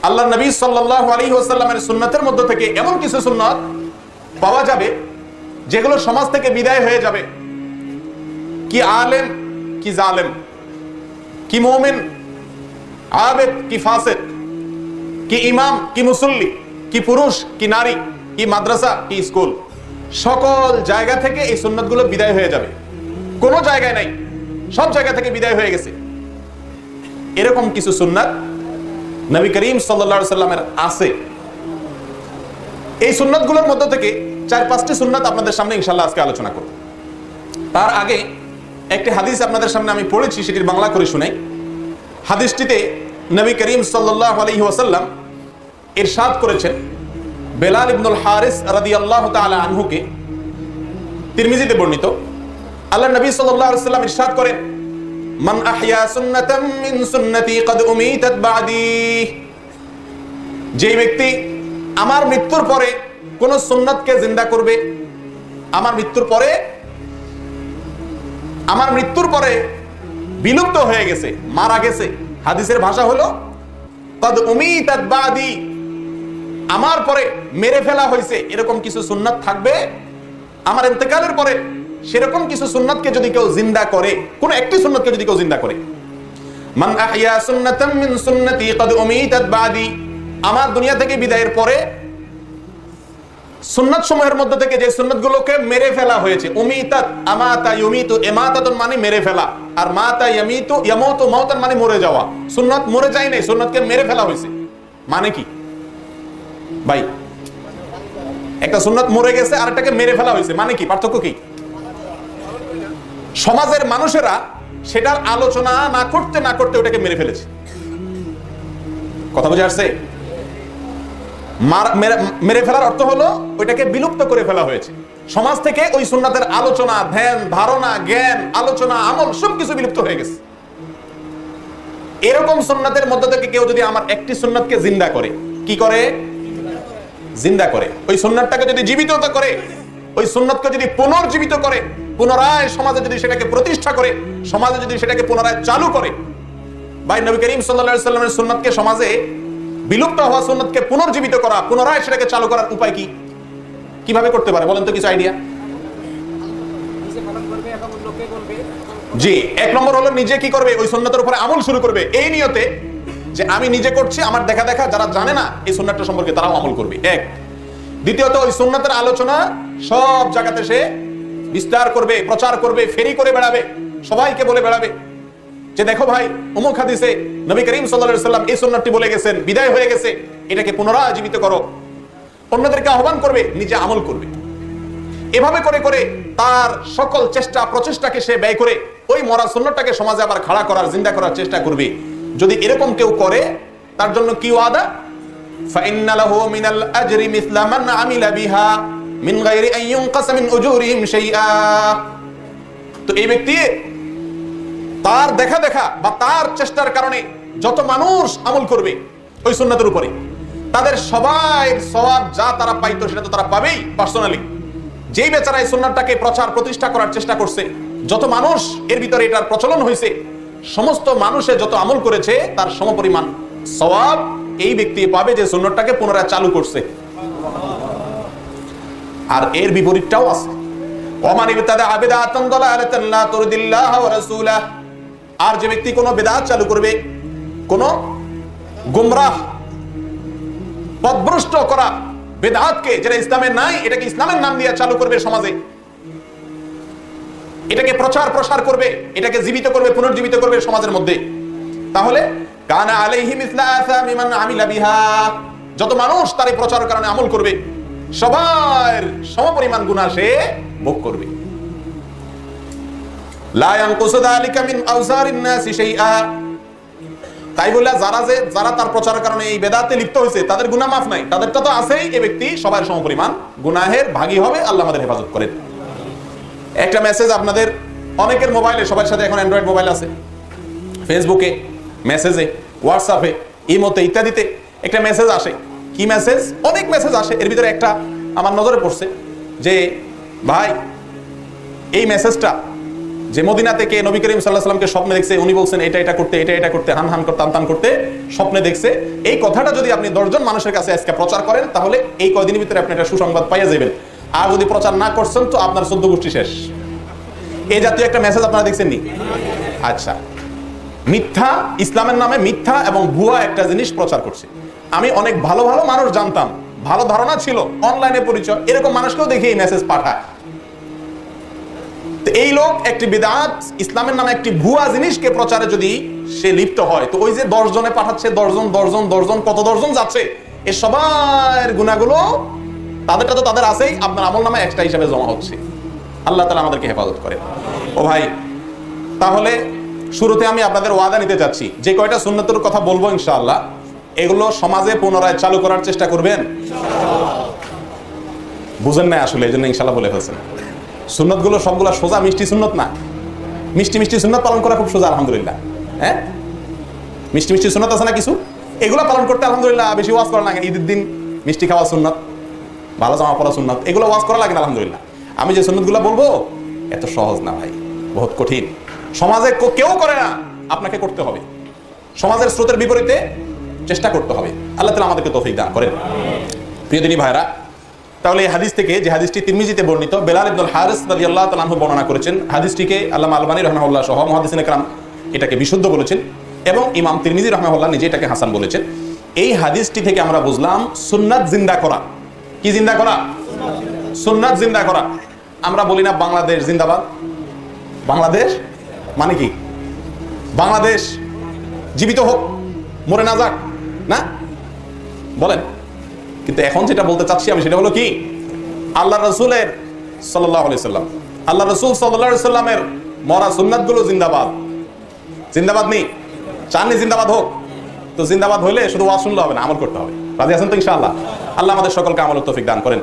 আল্লাহ নবী সাল্লাল্লাহু আলাইহি ওয়াসাল্লামের সুন্নাতের মধ্য থেকে এমন কিছু সুন্নাত পাওয়া যাবে যেগুলো সমাজ থেকে বিদায় হয়ে যাবে। কি আলেম কি জালেম, কি মুমিন আবেদ কি ফাসিক, কি ইমাম কি মুসল্লি, কি পুরুষ কি নারী, কি মাদ্রাসা কি স্কুল, সকল জায়গা থেকে এই সুন্নাতগুলো বিদায় হয়ে যাবে। কোনো জায়গায় নাই, সব জায়গা থেকে বিদায় হয়ে গেছে। এরকম কিছু সুন্নাত নবী করিম সাল্লাল্লাহু আলাইহি সাল্লামের আছে। এই সুন্নাতগুলোর মধ্য থেকে 4-5টি সুন্নাত আপনাদের সামনে ইনশাআল্লাহ আজকে আলোচনা করব। তার আগে একটি হাদিস আপনাদের সামনে আমি পড়েছি, সেটির বাংলা করে শুনাই। হাদিসটিতে নবী করিম সাল্লাল্লাহু আলাইহি ওয়াসাল্লাম ইরশাদ করেছেন, বেলাল ইবনুল হারিস রাদিয়াল্লাহু তাআলা আনহুকে, তিরমিজিতে বর্ণিত, আল্লাহ নবী সাল্লাল্লাহু আলাইহি ওয়াসাল্লাম ইরশাদ করেন, মান আহইয়া সুন্নাতাম মিন সুন্নতি ক্বাদ উমিতাত বাদি, যে ব্যক্তি আমার মৃত্যুর পরে কোন সুন্নাতকে জিন্দা করবে, আমার মৃত্যুর পরে বিলুপ্ত হয়ে গেছে, মারা গেছে। হাদিসের ভাষা হলো ক্বাদ উমিতাত বাদি, আমার পরে মেরে ফেলা হয়েছে, এরকম কিছু সুন্নাত থাকবে আমার ইন্তেকালের পরে। সেরকম কিছু সুন্নাতকে যদি কেউ জিন্দা করে, কোন একটি সুন্নাতকে যদি কেউ জিন্দা করে, মান আহইয়া সুন্নাতাম মিন সুন্নতি ক্বাদ উমিতাত বাদি, আমার দুনিয়া থেকে বিদায়ের পরে সুন্নাত সমূহের মধ্যে থেকে যে সুন্নাতগুলোকে মেরে ফেলা হয়েছে, উমিতাত, আমাতা ইউমিতু, ইমাতাতুন মানে মেরে ফেলা, আর মাতা ইয়ামিতু ইয়ামুতু মাউতান মানে মরে যাওয়া। সুন্নাত মরে যায় নাই, সুন্নাতকে মেরে ফেলা হয়েছে। মানে কি ভাই? একটা সুন্নাত মরে গেছে, আরেকটাকে মেরে ফেলা হয়েছে, মানে কি? পার্থক্য কি? সমাজের মানুষেরা সেটার আলোচনা না করতে ওটাকে মেরে ফেলেছে। কথা বুঝে আসছে? মেরে ফেলার অর্থ হলো ওইটাকে বিলুপ্ত করে ফেলা হয়েছে। সমাজ থেকে ওই সুন্নাতের আলোচনা, ধ্যান, ধারণা, জ্ঞান, আলোচনা, আমল সবকিছু বিলুপ্ত হয়ে গেছে। এরকম সুন্নাতের মধ্য থেকে কেউ যদি আমার একটি সুন্নাতকে জিন্দা করে, কি করে? জিন্দা করে। ওই সুন্নাতটাকে যদি জীবিত করে, ওই সুন্নাতকে যদি পুনর্জীবিত করে, পুনরায় সমাজে যদি সেটাকে প্রতিষ্ঠা করে, সমাজে যদি সেটাকে পুনরায় চালু করে, ভাই নবী করিম সাল্লাল্লাহু আলাইহি ওয়াসাল্লামের সুন্নাতকে সমাজে বিলুপ্ত হওয়া সুন্নাতকে পুনর্জীবিত করা, পুনরায় সেটাকে চালু করার উপায় কি? কিভাবে করতে পারে বলেন তো, কিছু আইডিয়া? জি, এক নম্বর হলো নিজে কি করবে? ওই সুন্নাতের উপরে আমল শুরু করবে, এই নিয়তে যে আমি নিজে করছি, আমার দেখা দেখা যারা জানে না এই সুন্নাতটা সম্পর্কে তারাও আমল করবে। এক। দ্বিতীয়ত, ওই সুন্নাতের আলোচনা সব জায়গাতে সে বিস্তার করবে, প্রচার করবে, ফেরি করে বেড়াবে, সবাইকে বলে বেড়াবে যে দেখো ভাই, অমুক হাদিসে নবী করিম সাল্লাল্লাহু আলাইহি ওয়াসাল্লাম এই সুন্নাতটি বলে গেছেন, বিদায় হয়ে গেছে, এটাকে পুনরায় জীবিত করো। অন্যদেরকে আহ্বান করবে, নিজে আমল করবে। এভাবে করে করে তার সকল চেষ্টা প্রচেষ্টাকে সে ব্যয় করে ওই মরা সুন্নাতটাকে সমাজে আবার খাড়া করার, জিন্দা করার চেষ্টা করবে। যদি এরকম কেউ করে, তার জন্য কি ওয়াদা? ফাইন্না লাহু মিনাল আজরি মিসলা মান আমিলা বিহা মিন গায়রি আন ইউনকাসা মিন উজুরিহিম শাইআ। তো এই ব্যক্তি তার দেখা দেখা বা তার চেষ্টার কারণে যত মানুষ আমল করবে ওই সুন্নাতের উপরে, তাদের সবাই সওয়াব যা তারা পাইতো সেটা তো তারা পাবেই পার্সোনালি। যেই বেচারা এই সুন্নাতটাকে প্রচার প্রতিষ্ঠা করার চেষ্টা করছে, যত মানুষ এর ভিতরে এটার প্রচলন হয়েছে, সমস্ত মানুষে যত আমল করেছে তার সমপরিমাণ সওয়াব এই ব্যক্তি পাবে যে সুন্নাতটাকে পুনরায় চালু করছে। আর এর বিপরীতটাও আছে, ওমান ইবতাদা বিদআতান দালালাতান লা তুরদিল্লাহ ওয়া রাসূলাহ। আর যে ব্যক্তি কোনো বিদআত চালু করবে, কোন গুমরাহ পথভ্রষ্ট করা বিদআতকে, যেটা ইসলামে নাই, এটাকে ইসলামের নাম দিয়ে চালু করবে সমাজে, এটাকে প্রচার প্রসার করবে, এটাকে জীবিত করবে, পুনর্জীবিত করবে সমাজের মধ্যে, তাহলে কানা আলাইহি মিসলা আসামি মান আমিলা বিহা, যত মানুষ তার এই প্রচারের কারণে আমল করবে সবার সমপরিমাণ গুনাহ সে ভোগ করবে। লা ইয়ানকুসু যালিকা মিন আওসারিন নাসি শাইআ। তাই বলে যারা তার প্রচারের কারণে এই বেদাতে লিপ্ত হয়েছে তাদের গুনাহ মাফ নাই, তাদেরটা তো আছেই। এই ব্যক্তি সবার সমপরিমাণ গুনাহের ভাগী হবে। আল্লাহ আমাদের হেফাজত করেন। একটা মেসেজ আপনাদের অনেকের মোবাইলে, সবার সাথে এখন অ্যান্ড্রয়েড মোবাইল আছে, ফেসবুকে মেসেজে, হোয়াটসঅ্যাপে, ইমোতে ইত্যাদিতে একটা মেসেজ আসে। কি মেসেজ? অনেক মেসেজ আসে। এর ভিতরে একটা আমার নজরে পড়ছে যে ভাই, এই মেসেজটা যে মদিনা থেকে নবী করিম সাল্লাল্লাহু আলাইহি ওয়াসাল্লামকে স্বপ্নে দেখছে, উনি বলছেন এটা এটা করতে, এটা এটা করতে, হান হান করতে, টান টান করতে স্বপ্নে দেখছে, এই কথাটা যদি আপনি 10 জন মানুষের কাছে আজকে প্রচার করেন, তাহলে এই কয়দিনের ভিতরে আপনি একটা সুসংবাদ পাইয়া যাবেন। আর যদি প্রচার না করছেন তো আপনার 14 গোষ্ঠী শেষ। এই জাতীয় একটা মেসেজ আপনারা দেখছেন নি? আচ্ছা, মিথ্যা, ইসলামের নামে মিথ্যা এবং ভুয়া একটা জিনিস প্রচার করছে। আমি অনেক ভালো ভালো মানুষ জানতাম, ভালো ধারণা ছিল, অনলাইনে পরিচয়, এরকম মানুষকেও দেখে এই মেসেজ পাঠায়। তো এই লোক একটি বিদআত, ইসলামের নামে একটি ভুয়া জিনিসকে প্রচারে যদি সে লিপ্ত হয়, তো ওই যে 10 জনে পাঠাচ্ছে, 10 জন কত 10 জন যাচ্ছে, এর সবার গুনাহগুলো তাদেরটা তো তাদের আছেই, আপনার আমল নামে এক্সট্রা হিসাবে জমা হচ্ছে। আল্লাহ তাআলা আমাদেরকে হেফাজত করেন। ও ভাই, তাহলে শুরুতে আমি আপনাদের ওয়াদা নিতে চাচ্ছি, যে কয়টা সুন্নতের কথা বলবো ইনশাআল্লাহ, এগুলো সমাজে পুনরায় চালু করার চেষ্টা করবেন। বুঝেন না আসলে, এই জন্য ইনশাআল্লাহ বলে ফেলছেন। সুন্নতগুলো সবগুলো সোজা মিষ্টি সুন্নত না। মিষ্টি মিষ্টি সুন্নত পালন করা খুব সোজা, আলহামদুলিল্লাহ। হ্যাঁ, মিষ্টি মিষ্টি সুন্নত আছে না কিছু, এগুলো পালন করতে আলহামদুলিল্লাহ বেশি ওয়াজ করা লাগে। ঈদের দিন মিষ্টি খাওয়া সুন্নত, ভালো জামা পরা সুন্নত, এগুলো ওয়াজ করা লাগে না আলহামদুলিল্লাহ। আমি যে সুন্নতগুলো বলবো এত সহজ না ভাই, বহুত কঠিন। সমাজে কেউ করে না, আপনাকে করতে হবে। সমাজের স্রোতের বিপরীতে চেষ্টা করতে হবে। আল্লাহ তাআলা আমাদেরকে তৌফিক দান করেন। প্রিয় দিনী ভাইরা, তাহলে এই হাদিস থেকে, যে হাদিসটি তিরমিজিতে বর্ণিত, বেলাল ইবনুল হারিস রাদিয়াল্লাহু তাআলা আনহু বর্ণনা করেছেন, হাদিসটিকে আল্লামা আলবানী রাহিমাহুল্লাহ সহ মুহাদ্দিসিনে কেরাম এটাকে বিশুদ্ধ বলেছেন, এবং ইমাম তিরমিজি রাহিমাহুল্লাহ নিজে এটাকে হাসান বলেছেন। এই হাদিসটি থেকে আমরা বুঝলাম সুন্নাত জিন্দা করা। কি জিন্দা করা? সুন্নাত জিন্দা করা। আমরা বলি না বাংলাদেশ জিন্দাবাদ? বাংলাদেশ মানে কি? বাংলাদেশ জীবিত হোক, মরে না যাক, না বলেন? কিন্তু এখন যেটা বলতে চাচ্ছি আমি, সেটা হলো কি, আল্লাহ রাসূলের সাল্লাল্লাহু আলাইহি সাল্লাম, আল্লাহ রাসূল সাল্লাল্লাহু আলাইহি সাল্লামের মরা সুন্নাতগুলো জিন্দাবাদ। জিন্দাবাদ নেই? চাননি জিন্দাবাদ হোক? তো জিন্দাবাদ হইলে শুধু ওয়াজ শুনলে হবে না, আমল করতে হবে। রাজি আছেন তো ইনশাআল্লাহ? আল্লাহ আমাদের সকলকে আমলের তৌফিক দান করেন।